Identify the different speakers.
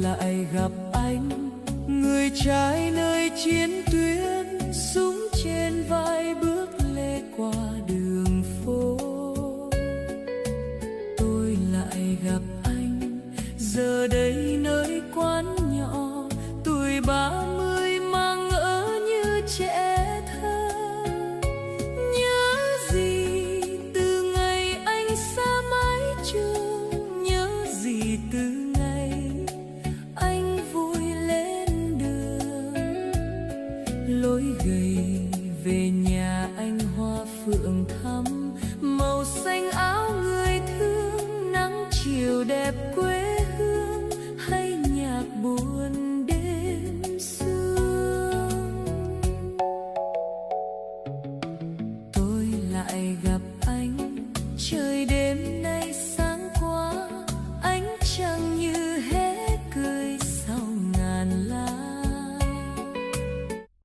Speaker 1: lại gặp anh, người trai nơi chiến tuyến, súng trên vai bước lê qua đường phố. Tôi lại gặp anh giờ đây nơi quán nhỏ, tuổi 30 mang ngỡ như trẻ thơ. Nhớ gì từ ngày anh xa mái trường, nhớ gì từ ngày anh vui lên đường. Lối gầy về nhà anh hoa phượng thắm, màu xanh áo người thương, nắng chiều đẹp quê hương, hay nhạc buồn đêm sương. Tôi lại gặp anh, trời đêm nay sáng quá, ánh trăng như hé cười sau ngàn lá.